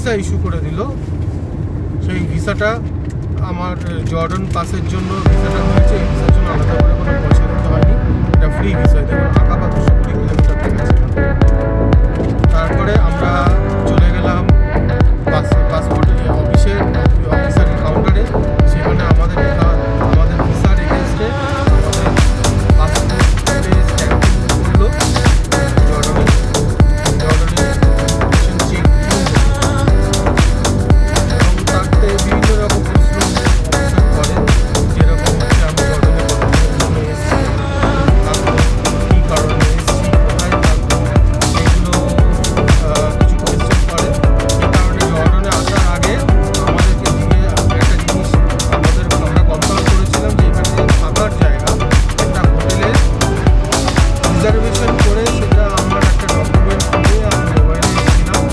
Visa issue করে দিল। সেই ভিসাটা আমার জর্ডান পাসের জন্য ভিসাটা হয়েছে। এই ভিসার জন্য আলাদা করে কোনো পয়সা দিতে হয়নি, এটা ফ্রি ভিসা। দেখুন আঁকাবা 220 কিলোমিটার থেকে। তারপরে আমরা চলে গেলাম পাসপোর্ট অফিসের অফিসারের কাউন্টারে। সেখানে আমাদের ভিসার এগেনস্টে আমাদের পাসপোর্টে স্ট্যাম্পিং করলো জর্ডানের চেক এবং তাতে বিভিন্ন রকম প্রশ্ন অফিসার করে, যেরকম হচ্ছে আমি জর্ডানে কতদিনের জন্য এসেছি, তারপর কী কারণে এসেছি, কোথায় থাকবো, এগুলো কিছু কোয়েশ্চেন করে। এই কারণে জর্ডানে আসার আগে আমাদেরকে দিয়ে একটা জিনিস আমরা কনফার্ম করেছিলাম যে এখানে থাকার জায়গা একটা হোটেলে রিজার্ভেশন করে, সেটা আমার একটা ডকুমেন্ট নিয়ে আমি মোবাইলে এসেছিলাম।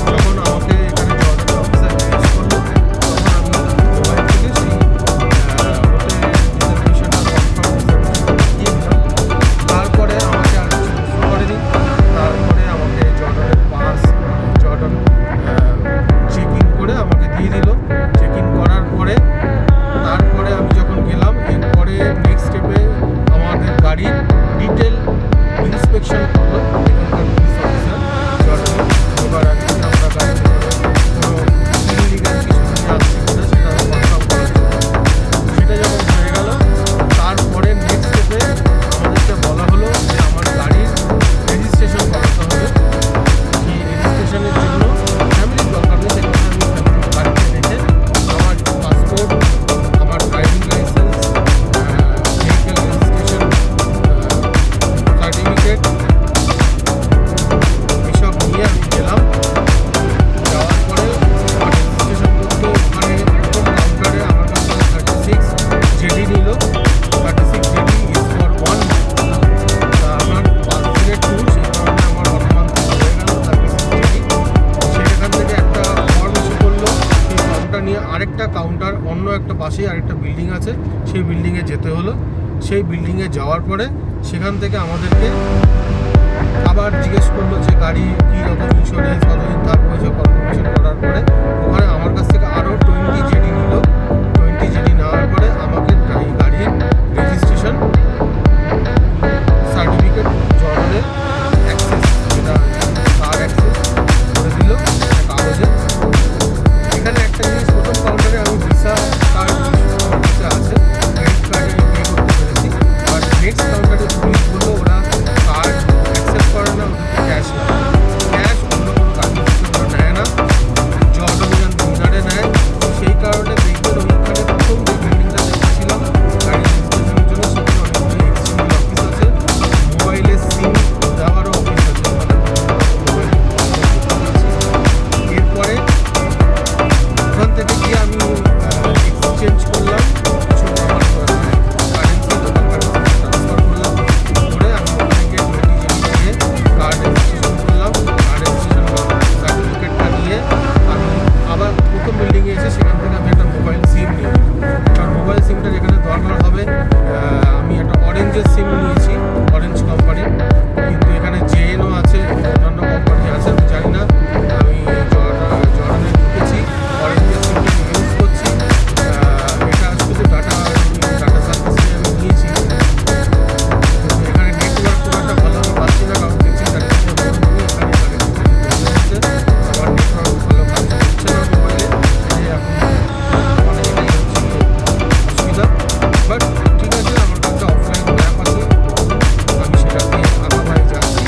যখন আমাকে এখানে জর্ডানের অফিসার জিজ্ঞেস করলো, তখন আমি মোবাইল থেকে সেই হোটেল রিজার্ভেশনটা দিয়ে দিলাম। তারপরে আমাকে আর কিছু প্রশ্ন করেনি। তারপরে আমাকে জর্ডানের পাস, জর্ডান চেক ইন করে আমাকে দিয়ে দিল। চেক ইন করার পরে তারপরে আমি যখন গেলাম, এরপরে নেক্সট স্টেপে আমাদের গাড়ির ডিটেল ইন্সপেকশন করলো এখানকার পুলিশ অফিসার জর্ডানে। এবার আগে আমরা গাড়িতে করে কোনো ইলিগাল কিছু নিয়ে আসছি কিনা সেটা কনফার্ম করার জন্য। সেটা যখন হয়ে গেল, তারপরে নেক্সট স্টেপে আমাদেরকে বলা হলো যে আমার গাড়ির রেজিস্ট্রেশন করাতে হবে। এই রেজিস্ট্রেশনের জন্য ফ্যামিলির দরকার নেই, সেখানে আমি ফ্যামিলির গাড়িতে রেখে আমার পাসপোর্ট, আমার driving licence, vehicle registration certificate, এসব নিয়ে আমি গেলাম। যাওয়ার পরে আমার রেজিস্ট্রেশন করতে ওখানে প্রথম কাউন্টারে আমার কাছে 36 জেডি নিল। 36 জেডি ইজ ফর 1 মান্থ। আমার 5 দিনের ট্যুর, সেই কারণে আমার 1 মান্থ হয়ে গেল 36 জেডি। সেখান থেকে একটা ফর্ম ইস্যু করলো। সেই ফর্মটা নিয়ে আরেকটা কাউন্টার, অন্য একটা পাশেই আরেকটা বিল্ডিং আছে, সেই বিল্ডিংয়ে যেতে হলো। সেই বিল্ডিংয়ে যাওয়ার পরে সেখান থেকে আমাদেরকে আবার জিজ্ঞেস করলো যে গাড়ি কী রকম ইন্স্যুরেন্স, কতদিন থাকবো, যে কনফার্মেশন করার পরে ওখানে আমার কাছ থেকে আরও 20 জেডি নিল। 20 জেডি নেওয়ার পরে আমাকে গাড়ির রেজিস্ট্রেশন সার্টিফিকেট, জর্ডানের অ্যাক্সেস, যেটা কার অ্যাক্সেস করে দিল একটা কাগজে। এখানে একটা জিনিস, প্রথম কাউন্টারে আমি ভিসা কার্ড আমার কাছে আছে, ক্রেডিট কার্ডে পে করতে পেরেছি। বাট নেক্সট কাউন্টারে পুলিশ বললো ওরা কার্ড অ্যাকসেপ্ট করে না, ওদেরকে ক্যাশ লাগে। ক্যাশ অন্য কোনো কাগজ ওরা নেয় না, জর্ডানিয়ান দিনারে নেয়। সেই কারণে দেখবেন ওইখানে প্রথম যে বিল্ডিংটা দেখেছিলাম গাড়ি রেজিস্ট্রেশনের জন্য, সেখানে অনেকগুলো এক্সচেঞ্জ অফিস আছে, মোবাইলের সিম দেওয়ারও অফিস আছে, মোবাইল। এরপরে ওখান থেকে গিয়ে আমি এক্সচেঞ্জ করলাম কিছু আমার কারেন্সি, লোকাল কারেন্সি ট্রান্সফার করলাম। করে আমি ওখানে গিয়ে 20 জেডি দিয়ে কার্ড রেজিস্ট্রেশন করলাম। কার্ড রেজিস্ট্রেশন সার্টিফিকেটটা নিয়ে আমি আবার প্রথম বিল্ডিংয়ে এসে সেখান থেকে আমি একটা মোবাইল সিম নিয়ে নিই। কারণ মোবাইল সিমটা যেখানে দরকার হবে, আমি একটা অরেঞ্জের সিম নিয়েছি, অরেঞ্জ কোম্পানি। কিন্তু এখানে জেএনও আছে, অন্যান্য কোম্পানি আছে, আমি জানি না। আমি জর্ডানে ঢুকেছি, অরেঞ্জের সিমটা ইউজ করছি। এটা শুধু ডাটা সার্ভিসে আমি নিয়েছি। কিন্তু এখানে নেটওয়ার্ক খুব একটা ভালো আমি পাচ্ছি না, কারণ দেখছি এখানে আমার নেটওয়ার্ক ভালো কাজ করছে না মোবাইলে। এখন মানে এটাই হচ্ছে অসুবিধা। বাট ঠিক আছে, আমার কাছে অফলাইন ম্যাপ আছে, আমি সেটা দিয়ে আঁকাবাই যাচ্ছি।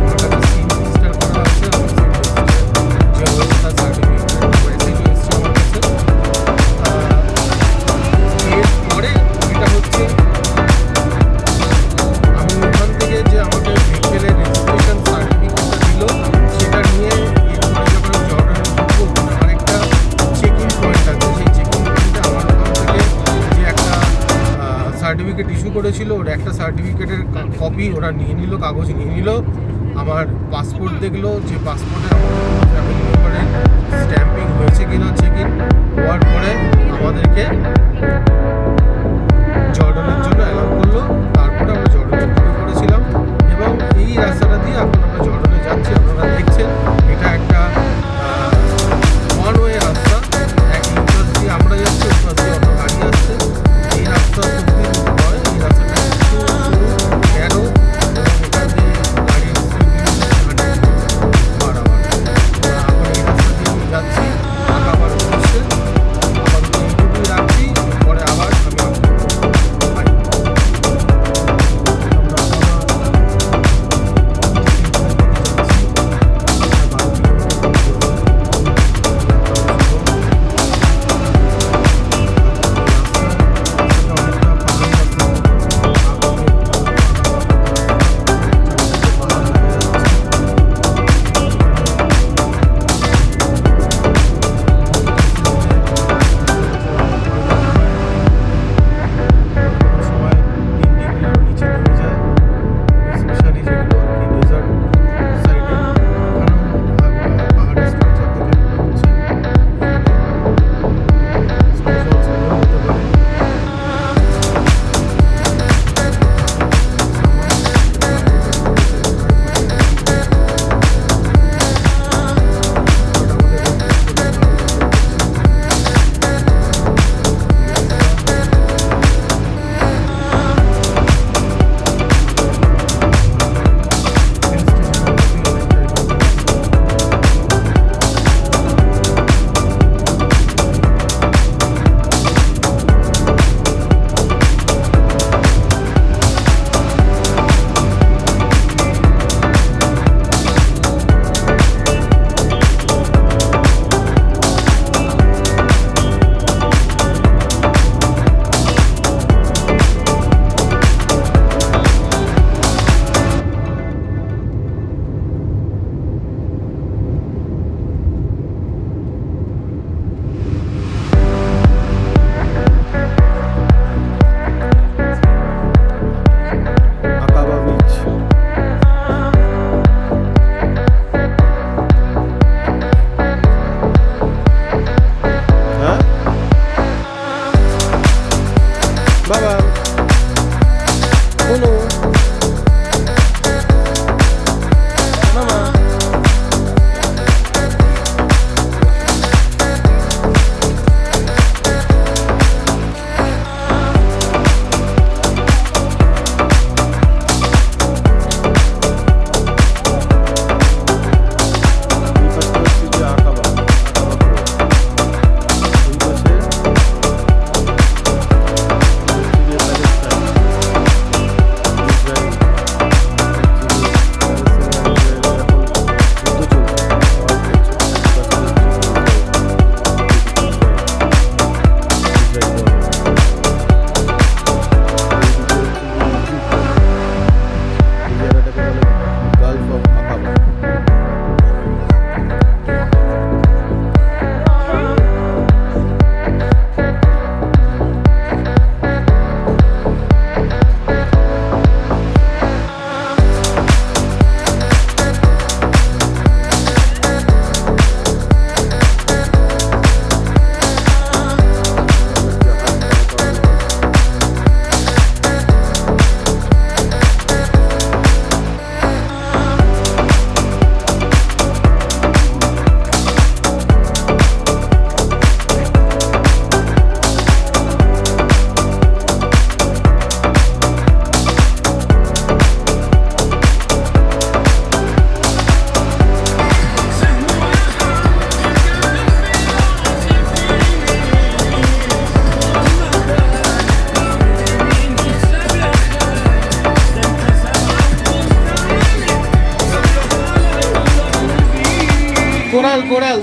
আমার কাছে সিম রেজিস্টার করা আছে, আমার সিম রেজিস্টার যে হয়েছে তার সার্টিফিকেট মেসেজ এসছে আমার কাছে। এরপরে এটা হচ্ছে আমি ওখান থেকে যে আমাকে ভেহিকেলের রেজিস্ট্রেশন সার্টিফিকেটটা দিল, সেটা নিয়ে এরপরে যখন আমি জর্ডানে ঢুকবো, ওখানে আরেকটা চেকিং পয়েন্ট আছে। সেই চেকিং পয়েন্টে আমার ওখান থেকে যে একটা সার্টিফিকেট ইস্যু করেছিল, ওর একটা সার্টিফিকেটের কপি ওরা নিয়ে নিল, কাগজ নিয়ে নিল। আমার পাসপোর্ট দেখলো, যে পাসপোর্টে আমাদের কোনো ফ্যামিলি মেম্বারের স্ট্যাম্পিং হয়েছে কিনা চেক ইন হওয়ার পরে আমাদেরকে জর্ডানের জন্য অ্যালাউ করলো। তারপরে আমরা জর্ডানে ঢুকে পড়েছিলাম এবং এই রাস্তাটা দিয়ে এখন আমরা জর্ডানে যাচ্ছি। আপনারা দেখছেন এটা একটা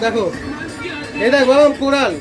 দেখো এই দেখ বাবা কোরাল